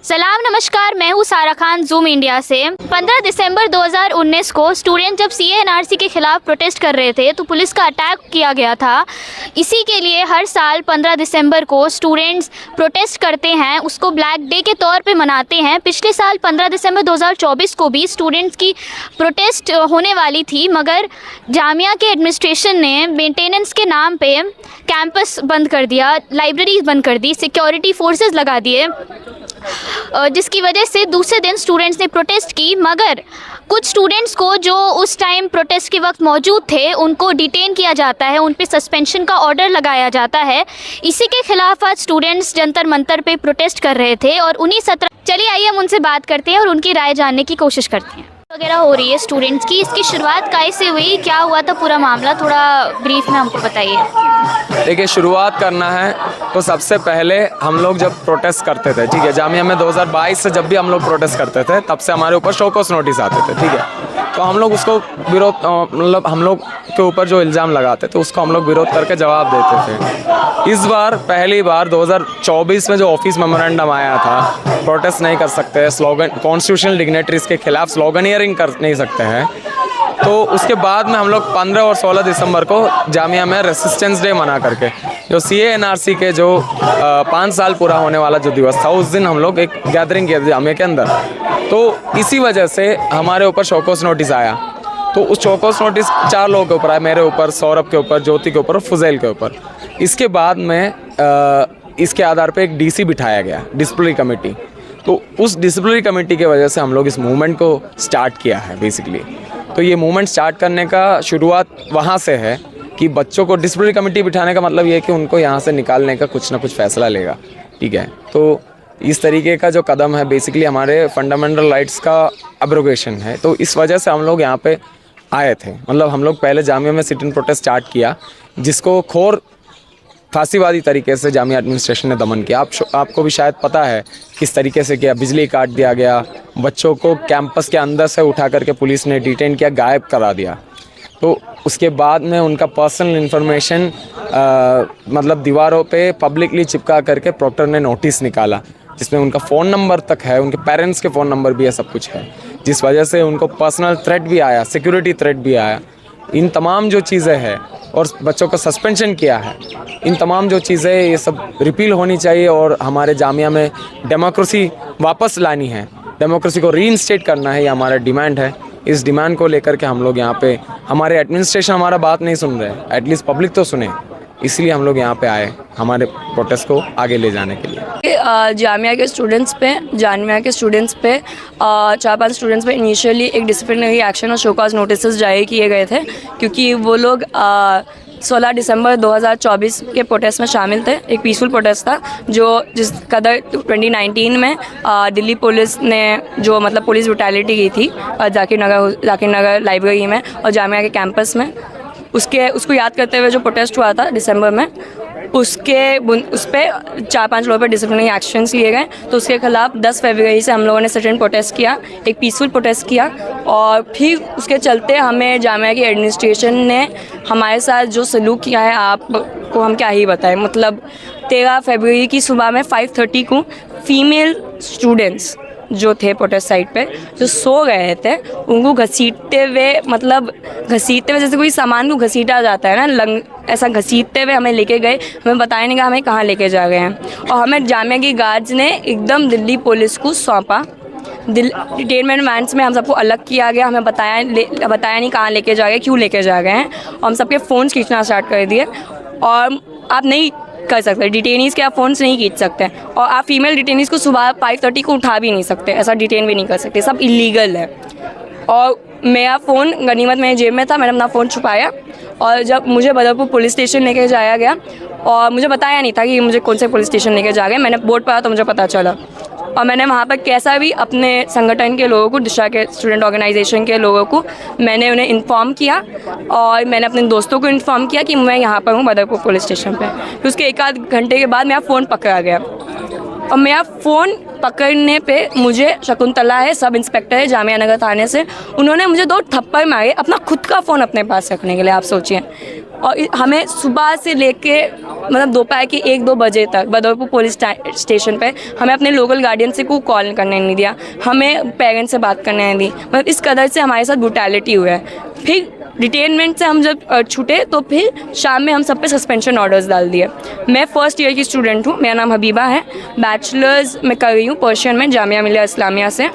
सलाम नमस्कार, मैं हूँ सारा खान जूम इंडिया से। 15 दिसंबर 2019 को स्टूडेंट जब CA/NRC के खिलाफ प्रोटेस्ट कर रहे थे तो पुलिस का अटैक किया गया था। इसी के लिए हर साल 15 दिसंबर को स्टूडेंट्स प्रोटेस्ट करते हैं, उसको ब्लैक डे के तौर पे मनाते हैं। पिछले साल 15 दिसंबर 2024 को भी स्टूडेंट्स की प्रोटेस्ट होने वाली थी, मगर जामिया के एडमिनिस्ट्रेशन ने मेंटेनेंस के नाम पे कैंपस बंद कर दिया, लाइब्रेरीज बंद कर दी, सिक्योरिटी फोर्सेस लगा दिए, जिसकी वजह से दूसरे दिन स्टूडेंट्स ने प्रोटेस्ट की। मगर कुछ स्टूडेंट्स को जो उस टाइम प्रोटेस्ट के वक्त मौजूद थे उनको डिटेन किया जाता है, उन पे सस्पेंशन का ऑर्डर लगाया जाता है। इसी के खिलाफ आज स्टूडेंट्स जंतर मंतर पे प्रोटेस्ट कर रहे थे और उन्हीं 17 चलिए आइए हम उनसे बात करते हैं और उनकी राय जानने की कोशिश करते हैं। वगैरह हो रही है स्टूडेंट्स की, इसकी शुरुआत कैसे हुई, क्या हुआ था पूरा मामला, थोड़ा ब्रीफ में हमको बताइए। देखिए, शुरुआत करना है तो सबसे पहले हम लोग जब प्रोटेस्ट करते थे, ठीक है, जामिया में 2022 से जब भी हम लोग प्रोटेस्ट करते थे तब से हमारे ऊपर शोकॉज नोटिस आते थे, ठीक है। तो हम लोग उसको विरोध, मतलब हम लोग के ऊपर जो इल्ज़ाम लगाते थे उसको हम लोग विरोध करके जवाब देते थे। इस बार पहली बार 2024 में जो ऑफिस मेमोरेंडम आया था, प्रोटेस्ट नहीं कर सकते, स्लोगन कॉन्स्टिट्यूशनल डिग्नेटरीज के खिलाफ स्लोगनियरिंग कर नहीं सकते हैं, तो उसके बाद में हम लोग 15 और 16 दिसंबर को जामिया में रेसिस्टेंस डे मना करके जो CA/NRC के जो 5 साल पूरा होने वाला जो दिवस था, उस दिन हम लोग एक गैदरिंग किए थे जामिया के अंदर। तो इसी वजह से हमारे ऊपर शोकॉज नोटिस आया। तो उस शोकॉज नोटिस 4 लोगों के ऊपर आया, मेरे ऊपर, सौरभ के ऊपर, ज्योति के ऊपर और फुजैल के ऊपर। इसके बाद में इसके आधार पे एक DC बिठाया गया, डिसिप्लिनरी कमेटी। तो उस डिसिप्लिनरी कमेटी की वजह से हम लोग इस मूवमेंट को स्टार्ट किया है बेसिकली। तो ये मूवमेंट स्टार्ट करने का शुरुआत वहाँ से है कि बच्चों को डिसिप्लिनरी कमेटी बिठाने का मतलब ये है कि उनको यहाँ से निकालने का कुछ ना कुछ फैसला लेगा, ठीक है। तो इस तरीके का जो कदम है बेसिकली हमारे फंडामेंटल राइट्स का एब्रोगेशन है। तो इस वजह से हम लोग यहाँ पे आए थे। मतलब हम लोग पहले जामिया में सिट इन प्रोटेस्ट स्टार्ट किया, जिसको खोर फांसीवादी तरीके से जामिया एडमिनिस्ट्रेशन ने दमन किया। आपको भी शायद पता है किस तरीके से किया, बिजली काट दिया गया, बच्चों को कैंपस के अंदर से उठा करके पुलिस ने डिटेन किया, गायब करा दिया। तो उसके बाद में उनका पर्सनल इन्फॉर्मेशन मतलब दीवारों पे पब्लिकली चिपका करके प्रॉक्टर ने नोटिस निकाला, जिसमें उनका फ़ोन नंबर तक है, उनके पेरेंट्स के फ़ोन नंबर भी है, सब कुछ है, जिस वजह से उनको पर्सनल थ्रेट भी आया, सिक्योरिटी थ्रेट भी आया। इन तमाम जो चीज़ें हैं और बच्चों का सस्पेंशन किया है, इन तमाम जो चीज़ें ये सब रिपील होनी चाहिए और हमारे जामिया में डेमोक्रेसी वापस लानी है, डेमोक्रेसी को रीइंस्टेट करना है, ये हमारा डिमांड है। इस डिमांड को लेकर के हम लोग यहाँ पे, हमारे एडमिनिस्ट्रेशन हमारा बात नहीं सुन रहे, एटलीस्ट पब्लिक तो सुने, इसलिए हम लोग यहाँ पे आए हमारे प्रोटेस्ट को आगे ले जाने के लिए। जामिया के स्टूडेंट्स पे 4-5 स्टूडेंट्स पे इनिशियली एक डिसिप्लिनरी एक्शन और शोकॉज नोटिस जारी किए गए थे, क्योंकि वो लोग 16 दिसंबर 2024 के प्रोटेस्ट में शामिल थे। एक पीसफुल प्रोटेस्ट था जो जिस कदर 2019 में दिल्ली पुलिस ने जो मतलब पुलिस ब्रुटैलिटी की थी जाकिर नगर लाइब्रेरी में और जामिया के कैंपस में, उसको याद करते हुए जो प्रोटेस्ट हुआ था दिसंबर में, उस पर 4-5 लोगों पर डिसिप्लिनरी एक्शंस लिए गए। तो उसके खिलाफ 10 फरवरी से हम लोगों ने सिट इन प्रोटेस्ट किया, एक पीसफुल प्रोटेस्ट किया, और फिर उसके चलते हमें जामिया की एडमिनिस्ट्रेशन ने हमारे साथ जो सलूक किया है आपको हम क्या ही बताएं। मतलब 13 फरवरी की सुबह में 5:30 को फीमेल स्टूडेंट्स जो थे प्रोटेस्ट साइट पे, जो सो रहे थे, उनको घसीटते हुए जैसे कोई सामान को घसीटा जाता है ना, ऐसा घसीटते हुए हमें लेके गए। हमें बताया नहीं कि हमें कहाँ लेके जा रहे हैं, और हमें जामिया की गार्ड्स ने एकदम दिल्ली पुलिस को सौंपा। डिटेनमेंट वैन्स में हम सबको अलग किया गया, हमें बताया नहीं कहाँ लेके जा गए, क्यों लेके जा गए हैं, और हम सबके फ़ोन्स खींचना स्टार्ट कर दिए। और आप नहीं कर सकते, डिटेनीज़ के आप फ़ोन्स नहीं खींच सकते, और आप फीमेल डिटेनीज़ को सुबह 5:30 को उठा भी नहीं सकते, ऐसा डिटेन भी नहीं कर सकते, सब इलीगल है। और मेरा फ़ोन गनीमत मेरे जेब में था, मैंने अपना फ़ोन छुपाया, और जब मुझे बदरपुर पुलिस स्टेशन लेके जाया गया, और मुझे बताया नहीं था कि मुझे कौन से पुलिस स्टेशन लेके जा गए, मैंने बोर्ड पढ़ा तो मुझे पता चला। और मैंने वहाँ पर कैसा भी अपने संगठन के लोगों को, दिशा के स्टूडेंट ऑर्गेनाइजेशन के लोगों को मैंने उन्हें इन्फॉर्म किया, और मैंने अपने दोस्तों को इन्फॉर्म किया कि मैं यहाँ पर हूँ बदरपुर पुलिस स्टेशन पे। फिर उसके 1 आध घंटे के बाद मेरा फ़ोन पकड़ा गया, और मेरा फ़ोन पकड़ने पे मुझे शकुंतला है, सब इंस्पेक्टर है जामिया नगर थाने से, उन्होंने मुझे 2 थप्पड़ मारे अपना खुद का फ़ोन अपने पास रखने के लिए, आप सोचिए। और हमें सुबह से लेके मतलब दोपहर के 1-2 बजे तक बदरपुर पुलिस स्टेशन पे हमें अपने लोकल गार्डियन से कोई कॉल करने नहीं दिया, हमें पेरेंट्स से बात करने नहीं दी, मतलब इस कदर से हमारे साथ ब्रूटैलिटी हुआ है। फिर डिटेनमेंट से हम जब छूटे तो फिर शाम में हम सब पे सस्पेंशन ऑर्डर्स डाल दिए। मैं फर्स्ट ईयर की स्टूडेंट हूँ, मेरा नाम हबीबा है, बैचलर्स में कर रही हूँ पर्शियन में जामिया मिलिया इस्लामिया से,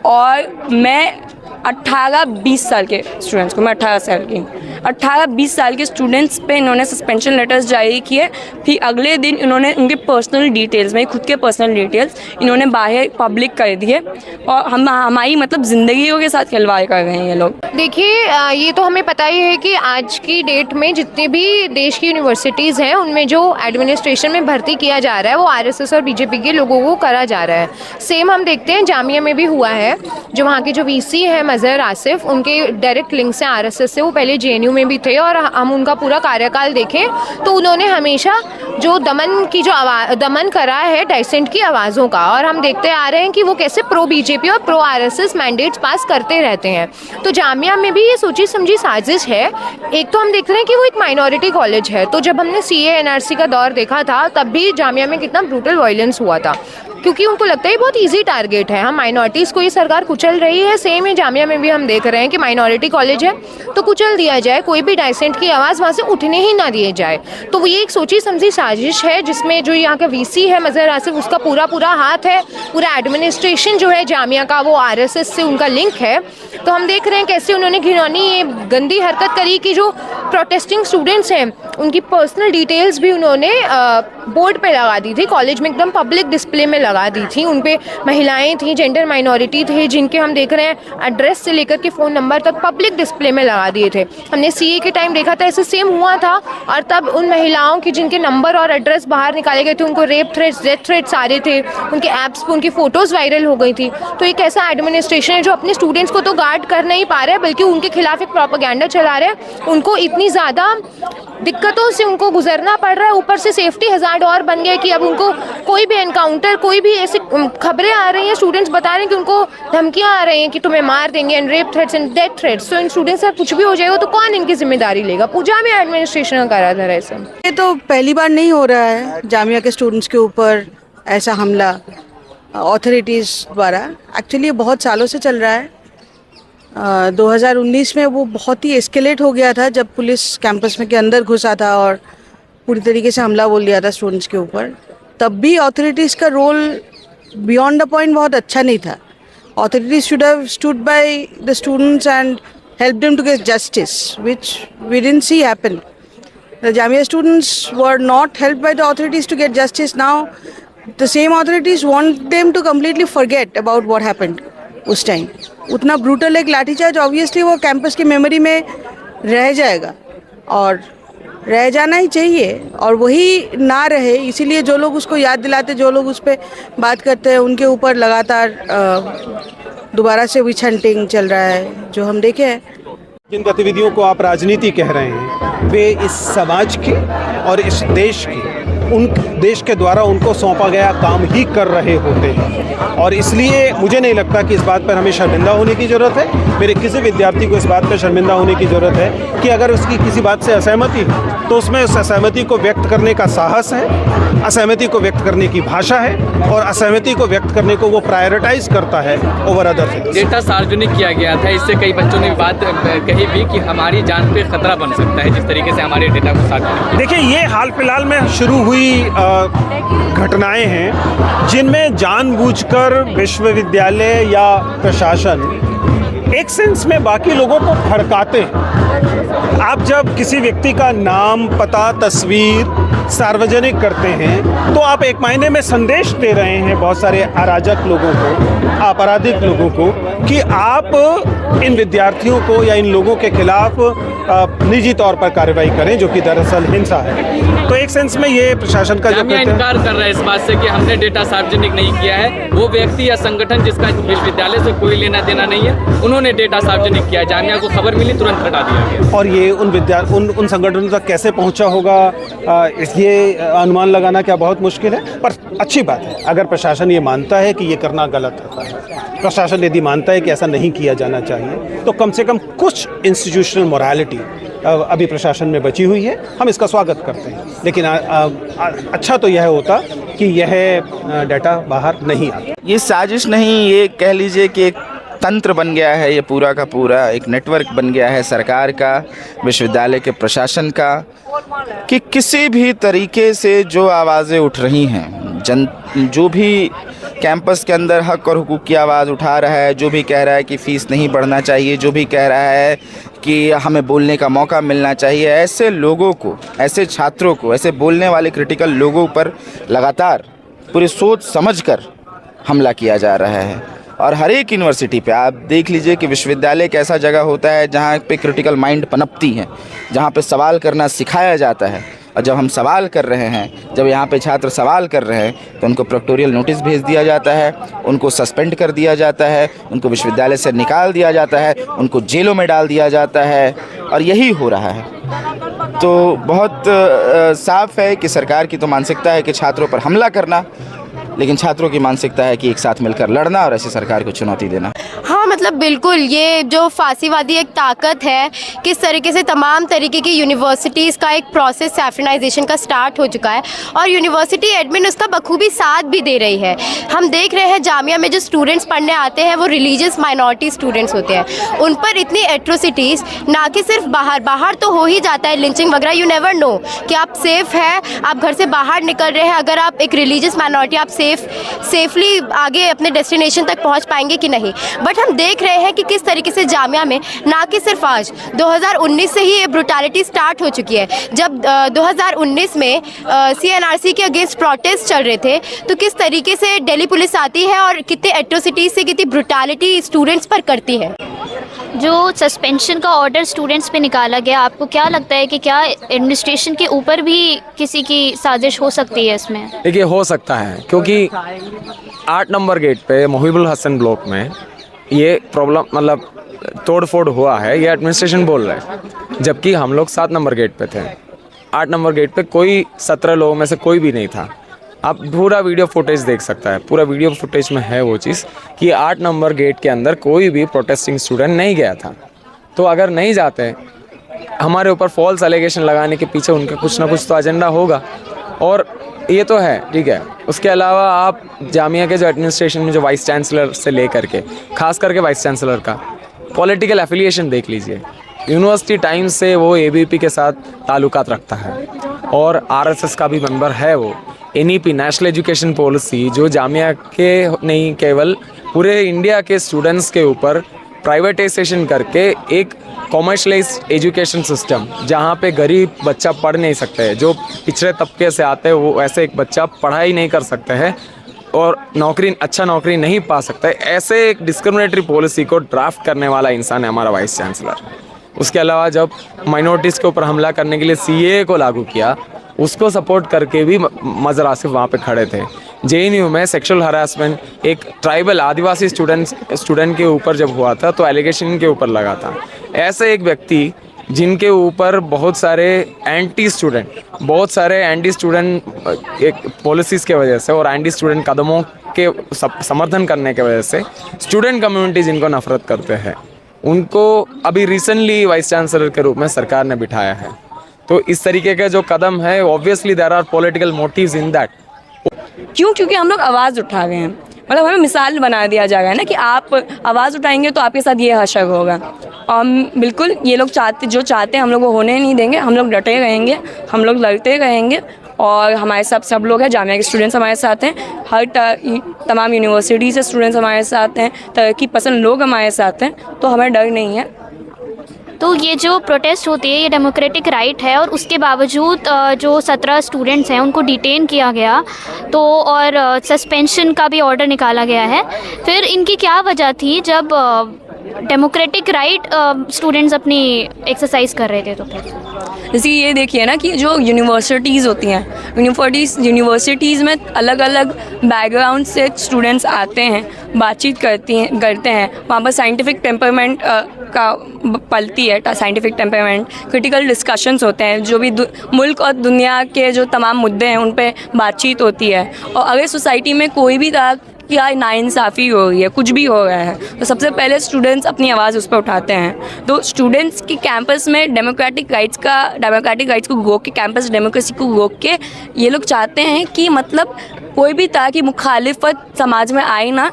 और मैं 18-20 साल के स्टूडेंट्स को, मैं 18 साल की 18-20 साल के स्टूडेंट्स पे इन्होंने सस्पेंशन लेटर्स जारी किए। फिर अगले दिन इन्होंने उनके पर्सनल डिटेल्स, मेरे खुद के पर्सनल डिटेल्स इन्होंने बाहर पब्लिक कर दिए, और हमारी मतलब ज़िंदगियों के साथ खिलवाड़ कर रहे हैं ये लोग। देखिए, ये तो हमें पता ही है कि आज की डेट में जितनी भी देश की यूनिवर्सिटीज़ हैं उनमें जो एडमिनिस्ट्रेशन में भर्ती किया जा रहा है वो आरएसएस और बीजेपी के लोगों को करा जा रहा है। सेम हम देखते हैं जामिया में भी हुआ है, जो वहाँ के जो वीसी है मज़हर आसिफ, उनके डायरेक्ट लिंक से आरएसएस से, वो पहले जेएनयू में भी थे, और हम उनका पूरा कार्यकाल देखें तो उन्होंने हमेशा जो दमन करा है डाइसेंट की आवाज़ों का, और हम देखते आ रहे हैं कि वो कैसे प्रो बीजेपी और प्रो आरएसएस मैंडेट्स पास करते रहते हैं। तो जामिया में भी ये सोची समझी साजिश है। एक तो हम देख रहे हैं कि वो एक माइनॉरिटी कॉलेज है, तो जब हमने सीए एनआरसी का दौर देखा था तब भी जामिया में कितना ब्रूटल वायलेंस हुआ था, क्योंकि उनको लगता है ये बहुत इजी टारगेट है, हम माइनॉरिटीज़ को ये सरकार कुचल रही है। सेम ही जामिया में भी हम देख रहे हैं कि माइनॉरिटी कॉलेज है तो कुचल दिया जाए, कोई भी डाइसेंट की आवाज़ वहाँ से उठने ही ना दिए जाए। तो ये एक सोची समझी साजिश है, जिसमें जो यहाँ का वीसी है मज़हर आसिफ, उसका पूरा हाथ है, पूरा एडमिनिस्ट्रेशन जो है जामिया का वो आरएसएस से उनका लिंक है। तो हम देख रहे हैं कैसे उन्होंने घिनौनी ये गंदी हरकत करी कि जो प्रोटेस्टिंग स्टूडेंट्स हैं उनकी पर्सनल डिटेल्स भी उन्होंने बोर्ड पे लगा दी थी, कॉलेज में एकदम पब्लिक डिस्प्ले में लगा दी थी। उन पे महिलाएं थी, जेंडर माइनॉरिटी थे, जिनके हम देख रहे हैं एड्रेस से लेकर के फ़ोन नंबर तक पब्लिक डिस्प्ले में लगा दिए थे। हमने सीए के टाइम देखा था ऐसे सेम हुआ था, और तब उन महिलाओं की जिनके नंबर और एड्रेस बाहर निकाले गए थे, उनको रेप थ्रेट्स, डेथ थ्रेट्स सारे थे, उनके ऐप्स पर उनकी फ़ोटोज़ वायरल हो गई थी। तो एक ऐसा एडमिनिस्ट्रेशन है जो अपने स्टूडेंट्स को तो गार्ड कर नहीं पा रहा है, बल्कि उनके खिलाफ एक प्रोपेगेंडा चला रहा है। उनको इतनी ज़्यादा दिक्कतों से उनको गुजरना पड़ रहा है, ऊपर से सेफ्टी हज़ार्ड और बन गया कि अब उनको कोई भी एनकाउंटर, कोई भी ऐसी खबरें आ रही हैं, स्टूडेंट्स बता रहे हैं कि उनको धमकियां आ रही हैं कि तुम्हें मार देंगे, and rape threats and death threats. तो इन स्टूडेंट्स से कुछ भी हो जाएगा तो कौन इनकी जिम्मेदारी लेगा? पूजा में एडमिनिस्ट्रेशन का करा था ऐसा। ये तो पहली बार नहीं हो रहा है जामिया के स्टूडेंट्स के ऊपर ऐसा हमला अथॉरिटीज़ द्वारा, एक्चुअली ये बहुत सालों से चल रहा है। 2019 में वो बहुत ही एस्केलेट हो गया था जब पुलिस कैंपस में के अंदर घुसा था और पूरी तरीके से हमला बोल दिया था स्टूडेंट्स के ऊपर। तब भी अथॉरिटीज़ का रोल बियॉन्ड द पॉइंट बहुत अच्छा नहीं था। Authorities should have stood by the students and help them to get justice, which we didn't see happen. The Jamia students were not helped by the authorities to get justice. Now the same authorities want them to completely forget about what happened उस time. उतना brutal एक lathi charge obviously वो campus की memory में रह जाएगा, और रह जाना ही चाहिए, और वही ना रहे इसीलिए जो लोग उसको याद दिलाते, जो लोग उस पर बात करते हैं, उनके ऊपर लगातार दोबारा से विच हंटिंग चल रहा है जो हम देखे हैं। जिन गतिविधियों को आप राजनीति कह रहे हैं वे इस समाज की और इस देश की, उन देश के द्वारा उनको सौंपा गया काम ही कर रहे होते हैं, और इसलिए मुझे नहीं लगता कि इस बात पर हमें शर्मिंदा होने की ज़रूरत है। मेरे किसी विद्यार्थी को इस बात पर शर्मिंदा होने की ज़रूरत है कि अगर उसकी किसी बात से असहमति है तो उसमें उस असहमति को व्यक्त करने का साहस है, असहमति को व्यक्त करने की भाषा है, और असहमति को व्यक्त करने को वो प्रायोरिटाइज करता है ओवर अदर थिंग्स। डेटा सार्वजनिक किया गया था, इससे कई बच्चों ने बात कही भी कि हमारी जान पे खतरा बन सकता है जिस तरीके से हमारे डेटा को सार्वजनिक। देखिए, ये हाल फिलहाल में शुरू हुई हुई घटनाएं हैं जिनमें जानबूझकर विश्वविद्यालय या प्रशासन एक सेंस में बाकी लोगों को भड़काते हैं। आप जब किसी व्यक्ति का नाम, पता, तस्वीर सार्वजनिक करते हैं तो आप एक मायने में संदेश दे रहे हैं बहुत सारे अराजक लोगों को, आपराधिक लोगों को, कि आप इन विद्यार्थियों को या इन लोगों के खिलाफ निजी तौर पर कार्रवाई करें, जो कि दरअसल हिंसा है। तो एक सेंस में ये प्रशासन का जो जामिया इनकार कर रहा है इस बात से कि हमने डेटा सार्वजनिक नहीं किया है। वो व्यक्ति या संगठन जिसका विश्वविद्यालय से कोई लेना देना नहीं है, उन्होंने डेटा सार्वजनिक किया। जामिया को खबर मिली, तुरंत हटा दिया गया। और ये उन संगठनों तक कैसे पहुंचा होगा, ये अनुमान लगाना क्या बहुत मुश्किल है। पर अच्छी बात है अगर प्रशासन ये मानता है कि ये करना गलत है। प्रशासन यदि मानता है कि ऐसा नहीं किया जाना चाहिए तो कम से कम कुछ इंस्टीट्यूशनल मोरालिटी अभी प्रशासन में बची हुई है, हम इसका स्वागत करते हैं। लेकिन अच्छा तो यह होता कि यह डाटा बाहर नहीं आता। ये साजिश नहीं, ये कह लीजिए कि एक तंत्र बन गया है, ये पूरा का पूरा एक नेटवर्क बन गया है सरकार का, विश्वविद्यालय के प्रशासन का, कि किसी भी तरीके से जो आवाज़ें उठ रही हैं, जो भी कैंपस के अंदर हक और हुकूक की आवाज़ उठा रहा है, जो भी कह रहा है कि फ़ीस नहीं बढ़ना चाहिए, जो भी कह रहा है कि हमें बोलने का मौका मिलना चाहिए, ऐसे लोगों को, ऐसे छात्रों को, ऐसे बोलने वाले क्रिटिकल लोगों पर लगातार पूरी सोच समझकर हमला किया जा रहा है। और हर एक यूनिवर्सिटी पे आप देख लीजिए कि विश्वविद्यालय एक ऐसा जगह होता है जहाँ पे क्रिटिकल माइंड पनपती हैं, जहाँ पे सवाल करना सिखाया जाता है। और जब हम सवाल कर रहे हैं, जब यहाँ पे छात्र सवाल कर रहे हैं, तो उनको प्रोक्टोरियल नोटिस भेज दिया जाता है, उनको सस्पेंड कर दिया जाता है, उनको विश्वविद्यालय से निकाल दिया जाता है, उनको जेलों में डाल दिया जाता है। और यही हो रहा है। तो बहुत साफ है कि सरकार की तो मानसिकता है कि छात्रों पर हमला करना, लेकिन छात्रों की मानसिकता है कि एक साथ मिलकर लड़ना और ऐसी सरकार को चुनौती देना। हाँ, मतलब बिल्कुल ये जो फांसीवादी एक ताकत है, किस तरीके से तमाम तरीके की यूनिवर्सिटीज़ का एक प्रोसेस सैफ्रनाइजेशन का स्टार्ट हो चुका है और यूनिवर्सिटी एडमिन उसका बखूबी साथ भी दे रही है। हम देख रहे हैं जामिया में जो स्टूडेंट्स पढ़ने आते हैं वो रिलीजियस माइनॉरिटी स्टूडेंट्स होते हैं, उन पर इतनी एट्रोसिटीज़ ना कि सिर्फ बाहर तो हो ही जाता है लिंचिंग वगैरह, यू नेवर नो कि आप सेफ़ हैं, आप घर से बाहर निकल रहे हैं, अगर आप एक रिलीजियस माइनॉरिटी आप सेफली आगे अपने डेस्टिनेशन तक पहुंच पाएंगे कि नहीं। बट हम देख रहे हैं कि किस तरीके से जामिया में ना कि सिर्फ आज 2019 से ही ये ब्रुटैलिटी स्टार्ट हो चुकी है। जब 2019 में CNRC के अगेंस्ट प्रोटेस्ट चल रहे थे तो किस तरीके से दिल्ली पुलिस आती है और कितने एट्रोसिटीज़ से कितनी ब्रुटैलिटी स्टूडेंट्स पर करती है। जो सस्पेंशन का ऑर्डर स्टूडेंट्स पे निकाला गया, आपको क्या लगता है कि क्या एडमिनिस्ट्रेशन के ऊपर भी किसी की साजिश हो सकती है इसमें? देखिए, हो सकता है, क्योंकि 8 नंबर गेट पे मोहिबुल हसन ब्लॉक में ये प्रॉब्लम मतलब तोड़ फोड़ हुआ है, ये एडमिनिस्ट्रेशन बोल रहा है, जबकि हम लोग 7 नंबर गेट पे थे। 8 नंबर गेट पे कोई 17 लोगों में से कोई भी नहीं था। आप पूरा वीडियो फुटेज देख सकता है, पूरा वीडियो फुटेज में है वो चीज़ कि 8 नंबर गेट के अंदर कोई भी प्रोटेस्टिंग स्टूडेंट नहीं गया था। तो अगर नहीं जाते, हमारे ऊपर फॉल्स एलिगेशन लगाने के पीछे उनका कुछ ना कुछ तो एजेंडा होगा, और ये तो है, ठीक है। उसके अलावा आप जामिया के जो एडमिनिस्ट्रेशन में जो वाइस चांसलर से लेकर के, खास करके वाइस चांसलर का पॉलिटिकल एफिलिएशन देख लीजिए। यूनिवर्सिटी टाइम्स से वो ABP के साथ ताल्लुकात रखता है और RSS का भी मेंबर है वो। NEP नेशनल एजुकेशन पॉलिसी जो जामिया के नहीं केवल पूरे इंडिया के स्टूडेंट्स के ऊपर प्राइवेटाइजेशन करके एक कॉमर्शलाइज एजुकेशन सिस्टम, जहाँ पे गरीब बच्चा पढ़ नहीं सकते है, जो पिछड़े तबके से आते हैं वो ऐसे एक बच्चा पढ़ाई नहीं कर सकते हैं और अच्छा नौकरी नहीं पा सकता है, ऐसे एक डिस्क्रिमिनेटरी पॉलिसी को ड्राफ्ट करने वाला इंसान है हमारा वाइस चांसलर। उसके अलावा जब माइनॉरिटीज़ के ऊपर हमला करने के लिए CAA को लागू किया, उसको सपोर्ट करके भी मज़हर आसिफ वहाँ पे खड़े थे। JNU में सेक्सुअल हरासमेंट एक ट्राइबल आदिवासी स्टूडेंट के ऊपर जब हुआ था तो एलिगेशन के ऊपर लगा था। ऐसे एक व्यक्ति जिनके ऊपर बहुत सारे एंटी स्टूडेंट एक पॉलिसीज़ के वजह से और एंटी स्टूडेंट कदमों के समर्थन करने के वजह से स्टूडेंट कम्युनिटी जिनको नफरत करते हैं, उनको अभी रिसेंटली वाइस चांसलर के रूप में सरकार ने बिठाया है। तो इस तरीके का जो कदम है, obviously there are political motives in that. क्योंकि हम लोग आवाज़ उठा रहे हैं, मतलब हमें मिसाल बना दिया जाएगा ना कि आप आवाज़ उठाएंगे तो आपके साथ ये हशर होगा। और बिल्कुल ये लोग चाहते हैं हम लोग को होने नहीं देंगे, हम लोग डटे रहेंगे, हम लोग लड़ते रहेंगे और हमारे साथ सब लोग हैं, जामिया के स्टूडेंट्स हमारे साथ हैं, तमाम यूनिवर्सिटी से स्टूडेंट्स हमारे साथ हैं, तरक्की पसंद लोग हमारे साथ हैं, तो हमें डर नहीं है। तो ये जो प्रोटेस्ट होती है ये डेमोक्रेटिक राइट है और उसके बावजूद जो 17 स्टूडेंट्स हैं उनको डिटेन किया गया, तो और सस्पेंशन का भी ऑर्डर निकाला गया है। फिर इनकी क्या वजह थी जब डेमोक्रेटिक राइट स्टूडेंट्स अपनी एक्सरसाइज कर रहे थे? तो फिर जैसे ये देखिए ना कि जो यूनिवर्सिटीज़ होती हैं, यूनिवर्सिटीज़ में अलग अलग बैकग्राउंड से स्टूडेंट्स आते हैं, बातचीत करते हैं, वहाँ पर साइंटिफिक टेम्परमेंट का पलती है, साइंटिफिक टेम्परमेंट, क्रिटिकल डिस्कशंस होते हैं, जो भी मुल्क और दुनिया के जो तमाम मुद्दे हैं उन पे बातचीत होती है। और अगर सोसाइटी में कोई भी तरह क्या नाइंसाफ़ी हो रही है, कुछ भी हो रहा है, तो सबसे पहले स्टूडेंट्स अपनी आवाज़ उस पर उठाते हैं। तो स्टूडेंट्स की कैंपस में डेमोक्रेटिक राइट्स को रोक के, कैंपस डेमोक्रेसी को रोक के ये लोग चाहते हैं कि मतलब कोई भी तरह की मुखालिफत समाज में आए ना,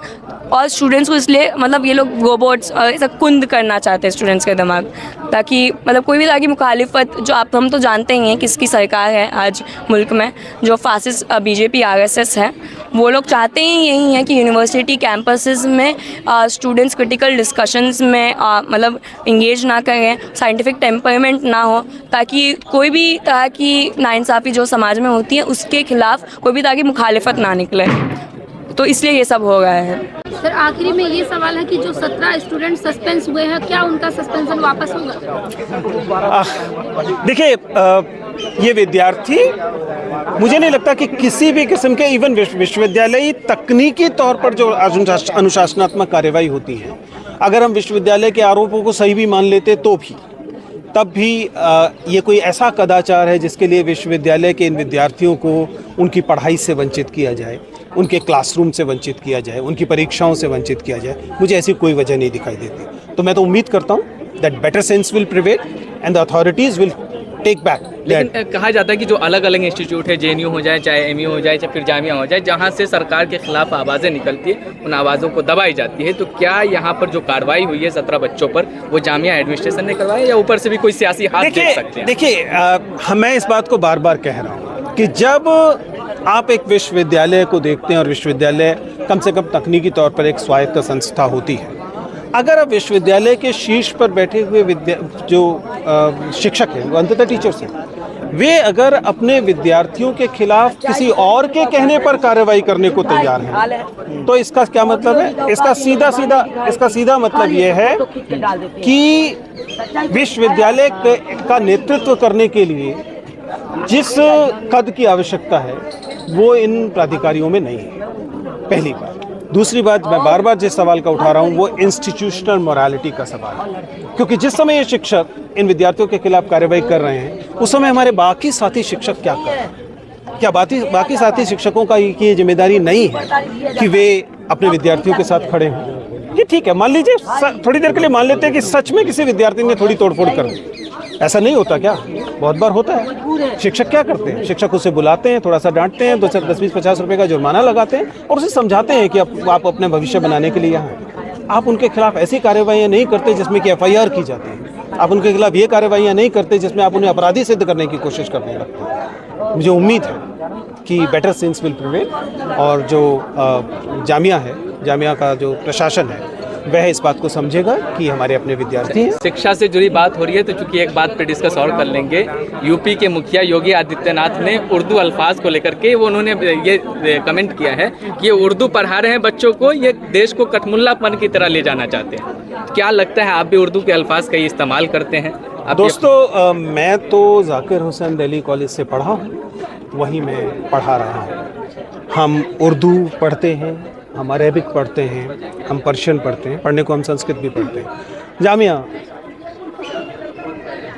और स्टूडेंट्स को इसलिए मतलब ये लोग रोबोट्स ऐसा कुंद करना चाहते हैं स्टूडेंट्स के दिमाग, ताकि मतलब कोई भी तरह की मुखालिफत, जो हम तो जानते ही हैं किसकी सरकार है आज मुल्क में, जो फासिस्ट बीजेपी RSS है, वो लोग चाहते ही यही हैं कि यूनिवर्सिटी कैंपसेस में स्टूडेंट्स क्रिटिकल डिस्कशंस में मतलब इंगेज ना करें, साइंटिफिक टेम्परमेंट ना हो, ताकि कोई भी तरह की नाइंसाफ़ी जो समाज में होती है उसके खिलाफ कोई भी तरह की मुखालिफत ना निकले। तो इसलिए ये सब हो रहा है। सर आखिरी में ये सवाल है कि जो 17 स्टूडेंट सस्पेंस हुए हैं, क्या उनका सस्पेंशन वापस होगा? देखिए, ये विद्यार्थी, मुझे नहीं लगता कि किसी भी किस्म के इवन विश्वविद्यालय तकनीकी तौर पर जो अनुशासनात्मक कार्रवाई होती है, अगर हम विश्वविद्यालय के आरोपों को सही भी मान लेते तो भी तब भी ये कोई ऐसा कदाचार है जिसके लिए विश्वविद्यालय के इन विद्यार्थियों को उनकी पढ़ाई से वंचित किया जाए, उनके क्लासरूम से वंचित किया जाए, उनकी परीक्षाओं से वंचित किया जाए। मुझे ऐसी कोई वजह नहीं दिखाई देती। तो मैं तो उम्मीद करता हूँ that better sense will prevail and the authorities will take back. लेकिन कहा जाता है कि जो अलग अलग इंस्टीट्यूट है, JNU हो जाए, चाहे MU हो जाए, चाहे फिर जामिया हो जाए, जहाँ से सरकार के खिलाफ आवाज़ें निकलती है, उन आवाज़ों को दबाई जाती है। तो क्या यहाँ पर जो कार्रवाई हुई है 17 बच्चों पर, वो जामिया एडमिनिस्ट्रेशन ने करवाया या ऊपर से भी कोई सियासी हाथ देख सकते हैं? देखिए, मैं इस बात को बार बार कह रहा हूँ कि जब आप एक विश्वविद्यालय को देखते हैं, और विश्वविद्यालय कम से कम तकनीकी तौर पर एक स्वायत्त संस्था होती है, अगर आप विश्वविद्यालय के शीर्ष पर बैठे हुए जो शिक्षक हैं, वो अंततः टीचर्स हैं, वे अगर अपने विद्यार्थियों के खिलाफ किसी और के कहने पर कार्रवाई करने को तैयार हैं, तो इसका क्या मतलब है? इसका सीधा मतलब ये है कि विश्वविद्यालय का नेतृत्व करने के लिए जिस कद की आवश्यक्ता है वो इन प्राधिकारियों में नहीं है, पहली बात। दूसरी बात, मैं बार बार जिस सवाल का उठा रहा हूँ वो इंस्टीट्यूशनल मोरालिटी का सवाल है, क्योंकि जिस समय ये शिक्षक इन विद्यार्थियों के खिलाफ कार्रवाई कर रहे हैं, उस समय हमारे बाकी साथी शिक्षक क्या कर रहे हैं? क्या बाकी साथी शिक्षकों का ये जिम्मेदारी नहीं है कि वे अपने विद्यार्थियों के साथ खड़े हों? ये ठीक है, मान लीजिए थोड़ी देर के लिए मान लेते हैं कि सच में किसी विद्यार्थी ने थोड़ी तोड़फोड़ कर दी, ऐसा नहीं होता क्या? बहुत बार होता है। शिक्षक क्या करते हैं? शिक्षक उसे बुलाते हैं, थोड़ा सा डांटते हैं, 10-20-50 रुपए का जुर्माना लगाते हैं और उसे समझाते हैं कि आप अपने भविष्य बनाने के लिए यहाँ हैं। आप उनके खिलाफ ऐसी कार्रवाइयाँ नहीं करते जिसमें कि FIR की जाती है। आप उनके खिलाफ ये कार्रवाइयाँ नहीं करते जिसमें आप उन्हें अपराधी सिद्ध करने की कोशिश करने लगते हैं। मुझे उम्मीद है कि बेटर सेंस विल प्रिवेल, और जो जामिया का जो प्रशासन है वह इस बात को समझेगा कि हमारे अपने विद्यार्थी हैं। शिक्षा से जुड़ी बात हो रही है, तो चूंकि एक बात पे डिस्कस और कर लेंगे। यूपी के मुखिया योगी आदित्यनाथ ने उर्दू अल्फाज को लेकर के उन्होंने ये कमेंट किया है कि ये उर्दू पढ़ा रहे हैं बच्चों को, ये देश को कठमुल्लापन की तरह ले जाना चाहते हैं। क्या लगता है, आप भी उर्दू के अल्फाज का इस्तेमाल करते हैं? दोस्तों, मैं तो जाकिर हुसैन दिल्ली कॉलेज से पढ़ा हूँ, वहीं मैं पढ़ा रहा हूँ। हम उर्दू पढ़ते हैं, हम अरेबिक पढ़ते हैं, हम पर्शियन पढ़ते हैं, पढ़ने को हम संस्कृत भी पढ़ते हैं। जामिया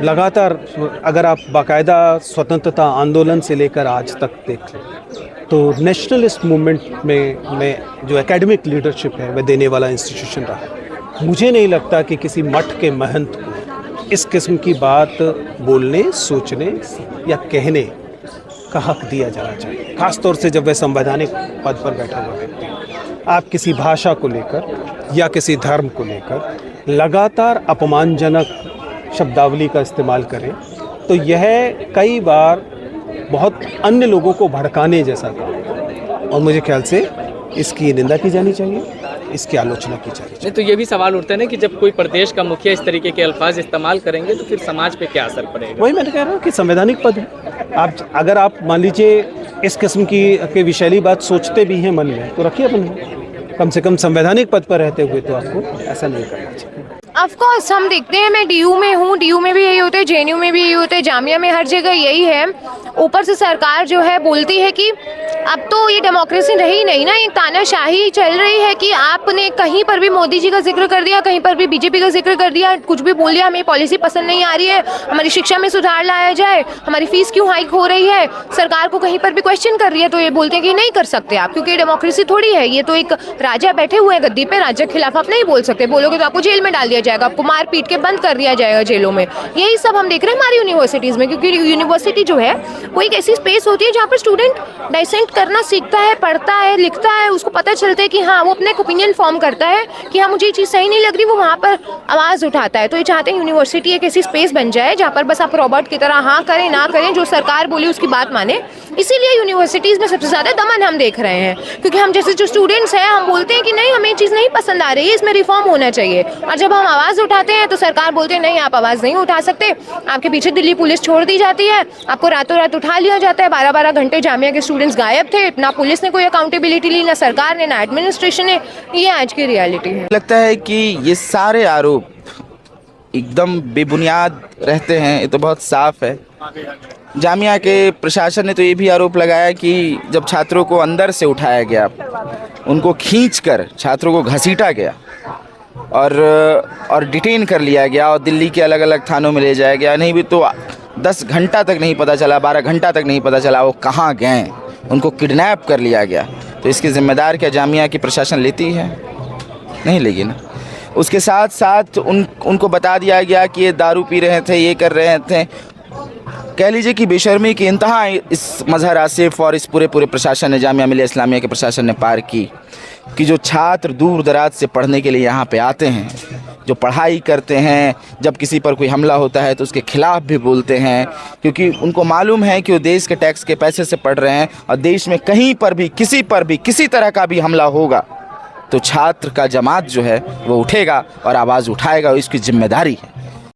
लगातार, अगर आप बाकायदा स्वतंत्रता आंदोलन से लेकर आज तक देख लें तो नेशनलिस्ट मूवमेंट में जो एकेडमिक लीडरशिप है वह देने वाला इंस्टीट्यूशन रहा है। मुझे नहीं लगता कि किसी मठ के महंत को इस किस्म की बात बोलने, सोचने या कहने का हक दिया जाना चाहिए, खासतौर से जब वह संवैधानिक पद पर बैठा हुआ व्यक्ति। आप किसी भाषा को लेकर या किसी धर्म को लेकर लगातार अपमानजनक शब्दावली का इस्तेमाल करें तो यह कई बार बहुत अन्य लोगों को भड़काने जैसा काम, और मुझे ख्याल से इसकी निंदा की जानी चाहिए, इसकी आलोचना की जानी चाहिए। नहीं तो ये भी सवाल उठता है ना कि जब कोई प्रदेश का मुखिया इस तरीके के अल्फाज इस्तेमाल करेंगे तो फिर समाज पे क्या असर पड़ेगा? वही मैंने कह रहा हूँ कि संवैधानिक पद है। अगर आप मान लीजिए इस किस्म की विषैली बात सोचते भी हैं मन में, तो रखिए अपन में। कम से कम संवैधानिक पद पर रहते हुए तो आपको ऐसा नहीं करना चाहिए। ऑफ कोर्स हम देखते हैं, मैं डीयू में हूँ, डीयू में भी यही होता है, जेएनयू में भी यही होता है, जामिया में हर जगह यही है। ऊपर से सरकार जो है बोलती है कि अब तो ये डेमोक्रेसी रही नहीं ना, एक तानाशाही चल रही है कि आपने कहीं पर भी मोदी जी का जिक्र कर दिया, कहीं पर भी बीजेपी का जिक्र कर दिया, कुछ भी बोल दिया, हमें पॉलिसी पसंद नहीं आ रही है, हमारी शिक्षा में सुधार लाया जाए, हमारी फीस क्यों हाइक हो रही है, सरकार को कहीं पर भी क्वेश्चन कर रही है तो ये बोलते हैं कि नहीं कर सकते आप, क्योंकि डेमोक्रेसी थोड़ी है, ये तो एक राजा बैठे हुए हैं गद्दी पे, राजा के खिलाफ आप नहीं बोल सकते, बोलोगे तो आपको जेल में डाल दिया जाएगा, आपको मार पीट के बंद कर दिया जाएगा जेलों में। यही सब हम देख रहे हैं हमारी यूनिवर्सिटीज़ में, क्योंकि यूनिवर्सिटी जो है वो एक ऐसी स्पेस होती है जहाँ पर स्टूडेंट डाइसेंट करना सीखता है, पढ़ता है, लिखता है, उसको पता चलता है कि हाँ वो अपने ओपिनियन फॉर्म करता है कि हाँ मुझे ये चीज़ सही नहीं लग रही, वो वहाँ पर आवाज़ उठाता है। तो ये चाहते हैं यूनिवर्सिटी एक ऐसी स्पेस बन जाए जहाँ पर बस आप रॉबर्ट की तरह हाँ करें ना करें, जो सरकार बोली उसकी बात माने। इसीलिए यूनिवर्सिटीज़ में सबसे ज़्यादा दमन हम देख रहे हैं, क्योंकि हम जैसे जो स्टूडेंट्स हैं हम बोलते हैं कि नहीं हमें ये चीज़ नहीं पसंद आ रही है, इसमें रिफॉर्म होना चाहिए, और जब हम आवाज़ उठाते हैं तो सरकार बोलते हैं नहीं आप आवाज़ नहीं उठा सकते, आपके पीछे दिल्ली पुलिस छोड़ दी जाती है, आपको रातों रात उठा लिया जाता है। 12-12 घंटे जामिया के स्टूडेंट्स गायब थे, ना पुलिस ने कोई अकाउंटेबिलिटी ली, ना सरकार ने, ना एडमिनिस्ट्रेशन ने। ये आज की रियलिटी है। लगता है कि ये सारे आरोप एकदम बेबुनियाद रहते हैं, ये तो बहुत साफ है। जामिया के प्रशासन ने तो ये भी आरोप लगाया कि जब छात्रों को अंदर से उठाया गया, उनको खींचकर छात्रों को घसीटा गया और डिटेन कर लिया गया और दिल्ली के अलग अलग थानों में ले जाया गया, नहीं भी तो 10 घंटा तक नहीं पता चला, 12 घंटा तक नहीं पता चला वो कहाँ गए, उनको किडनैप कर लिया गया। तो इसकी जिम्मेदार क्या जामिया की प्रशासन लेती है? नहीं लेगी ना। उसके साथ साथ उनको बता दिया गया कि ये दारू पी रहे थे, ये कर रहे थे। कह लीजिए कि बेशर्मी की इंतहा इस मजहर आसिफ और इस पूरे प्रशासन ने, जामिया मिलिया इस्लामिया के प्रशासन ने पार की, कि जो छात्र दूर दराज से पढ़ने के लिए यहाँ पे आते हैं, जो पढ़ाई करते हैं, जब किसी पर कोई हमला होता है तो उसके खिलाफ भी बोलते हैं, क्योंकि उनको मालूम है कि वो देश के टैक्स के पैसे से पढ़ रहे हैं, और देश में कहीं पर भी किसी तरह का भी हमला होगा तो छात्र का जमात जो है वो उठेगा और आवाज़ उठाएगा, इसकी जिम्मेदारी है।